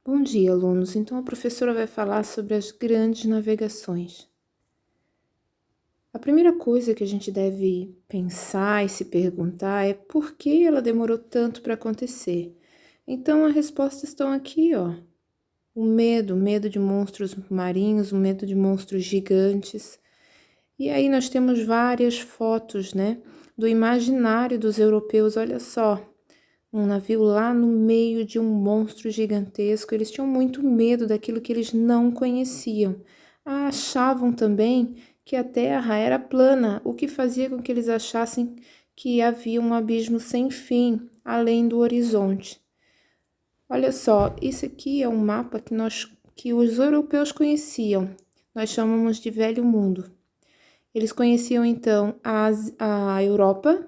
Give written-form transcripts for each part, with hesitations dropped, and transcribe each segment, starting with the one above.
Bom dia, alunos. Então, a professora vai falar sobre as grandes navegações. A primeira coisa que a gente deve pensar e se perguntar é por que ela demorou tanto para acontecer. Então, as respostas estão aqui, ó. O medo de monstros marinhos, o medo de monstros gigantes. E aí nós temos várias fotos, né, do imaginário dos europeus. Olha só, um navio lá no meio de um monstro gigantesco. Eles tinham muito medo daquilo que eles não conheciam. Achavam também que a Terra era plana, o que fazia com que eles achassem que havia um abismo sem fim, além do horizonte. Olha só, isso aqui é um mapa que os europeus conheciam. Nós chamamos de Velho Mundo. Eles conheciam então a Europa,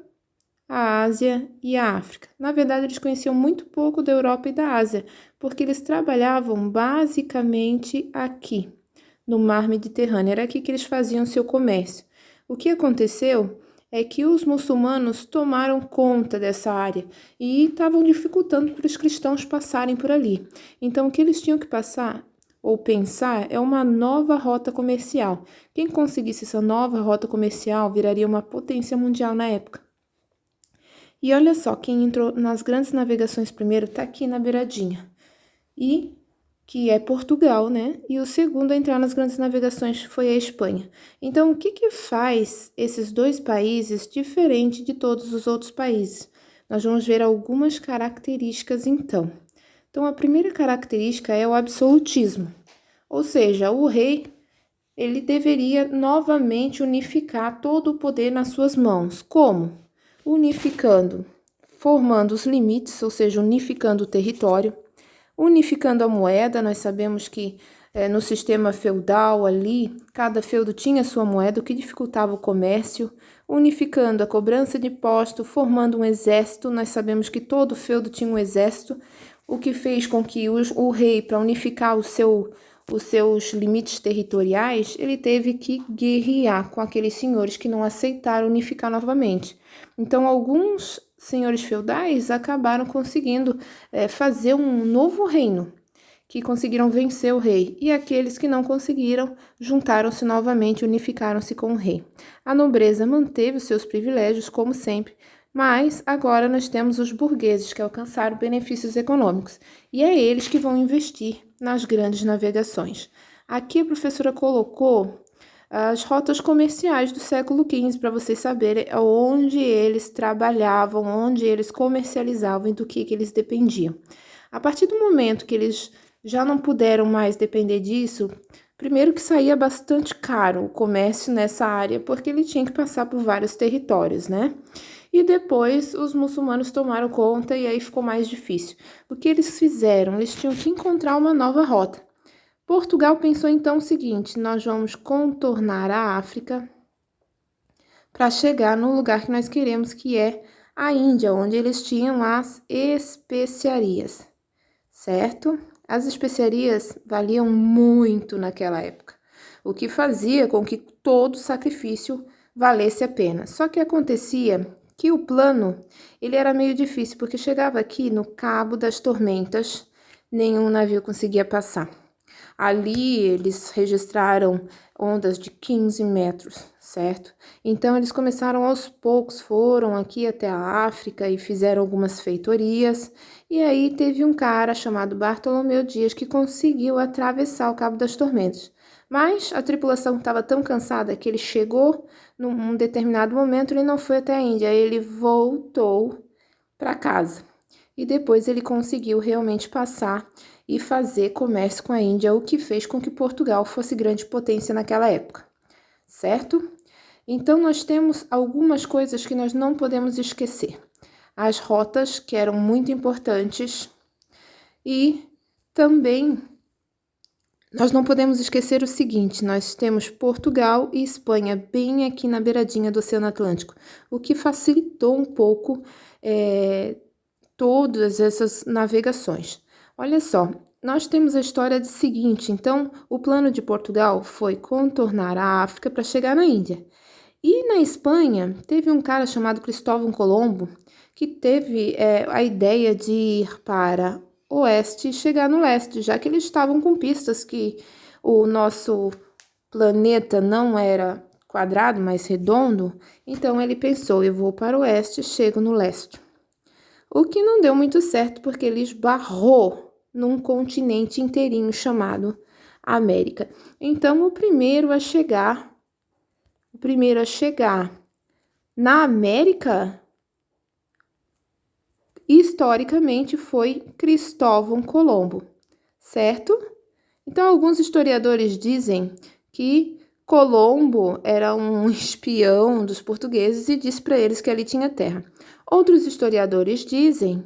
a Ásia e a África. Na verdade, eles conheciam muito pouco da Europa e da Ásia, porque eles trabalhavam basicamente aqui, no Mar Mediterrâneo. Era aqui que eles faziam seu comércio. O que aconteceu é que os muçulmanos tomaram conta dessa área e estavam dificultando para os cristãos passarem por ali. Então, o que eles tinham que passar ou pensar é uma nova rota comercial. Quem conseguisse essa nova rota comercial viraria uma potência mundial na época. E olha só, quem entrou nas grandes navegações primeiro está aqui na beiradinha. E que é Portugal, né? E o segundo a entrar nas grandes navegações foi a Espanha. Então, o que faz esses dois países diferente de todos os outros países? Nós vamos ver algumas características então. Então, a primeira característica é o absolutismo. Ou seja, o rei, ele deveria novamente unificar todo o poder nas suas mãos. Como? Unificando, formando os limites, ou seja, unificando o território, unificando a moeda. Nós sabemos que no sistema feudal ali, cada feudo tinha sua moeda, o que dificultava o comércio, unificando a cobrança de imposto, formando um exército. Nós sabemos que todo feudo tinha um exército, o que fez com que o rei, para unificar os seus limites territoriais, ele teve que guerrear com aqueles senhores que não aceitaram unificar novamente. Então, alguns senhores feudais acabaram conseguindo fazer um novo reino, que conseguiram vencer o rei, e aqueles que não conseguiram juntaram-se novamente, unificaram-se com o rei. A nobreza manteve os seus privilégios, como sempre, mas agora nós temos os burgueses que alcançaram benefícios econômicos, e é eles que vão investir nas grandes navegações. Aqui a professora colocou as rotas comerciais do século XV, para vocês saberem onde eles trabalhavam, onde eles comercializavam e do que eles dependiam. A partir do momento que eles já não puderam mais depender disso, primeiro que saía bastante caro o comércio nessa área, porque ele tinha que passar por vários territórios, né? E depois os muçulmanos tomaram conta e aí ficou mais difícil. O que eles fizeram? Eles tinham que encontrar uma nova rota. Portugal pensou então o seguinte: nós vamos contornar a África para chegar no lugar que nós queremos, que é a Índia, onde eles tinham as especiarias, certo? As especiarias valiam muito naquela época, o que fazia com que todo sacrifício valesse a pena. Só que acontecia que o plano, ele era meio difícil, porque chegava aqui no Cabo das Tormentas, nenhum navio conseguia passar. Ali eles registraram ondas de 15 metros, certo? Então eles começaram aos poucos, foram aqui até a África e fizeram algumas feitorias. E aí teve um cara chamado Bartolomeu Dias que conseguiu atravessar o Cabo das Tormentas. Mas a tripulação estava tão cansada que ele chegou num determinado momento, ele não foi até a Índia, ele voltou para casa. E depois ele conseguiu realmente passar e fazer comércio com a Índia, o que fez com que Portugal fosse grande potência naquela época, certo? Então, nós temos algumas coisas que nós não podemos esquecer. As rotas, que eram muito importantes, e também nós não podemos esquecer o seguinte: nós temos Portugal e Espanha bem aqui na beiradinha do Oceano Atlântico, o que facilitou um pouco todas essas navegações. Olha só, nós temos a história de seguinte: então, o plano de Portugal foi contornar a África para chegar na Índia. E na Espanha, teve um cara chamado Cristóvão Colombo que teve a ideia de ir para oeste e chegar no leste, já que eles estavam com pistas que o nosso planeta não era quadrado, mas redondo. Então ele pensou, eu vou para o oeste e chego no leste. O que não deu muito certo, porque ele esbarrou num continente inteirinho chamado América. Então, o primeiro a chegar na América, historicamente, foi Cristóvão Colombo, certo? Então, alguns historiadores dizem que Colombo era um espião dos portugueses e disse para eles que ali tinha terra. Outros historiadores dizem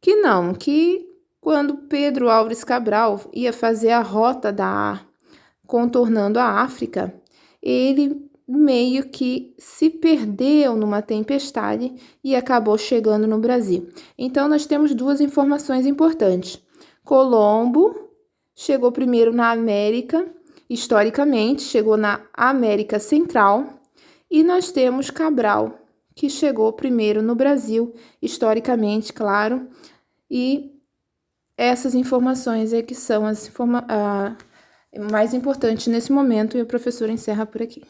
que não, que quando Pedro Álvares Cabral ia fazer a rota contornando a África, ele meio que se perdeu numa tempestade e acabou chegando no Brasil. Então, nós temos duas informações importantes. Colombo chegou primeiro na América, historicamente, chegou na América Central, e nós temos Cabral, que chegou primeiro no Brasil, historicamente, claro, e essas informações é que são as mais importantes nesse momento, e o professor encerra por aqui.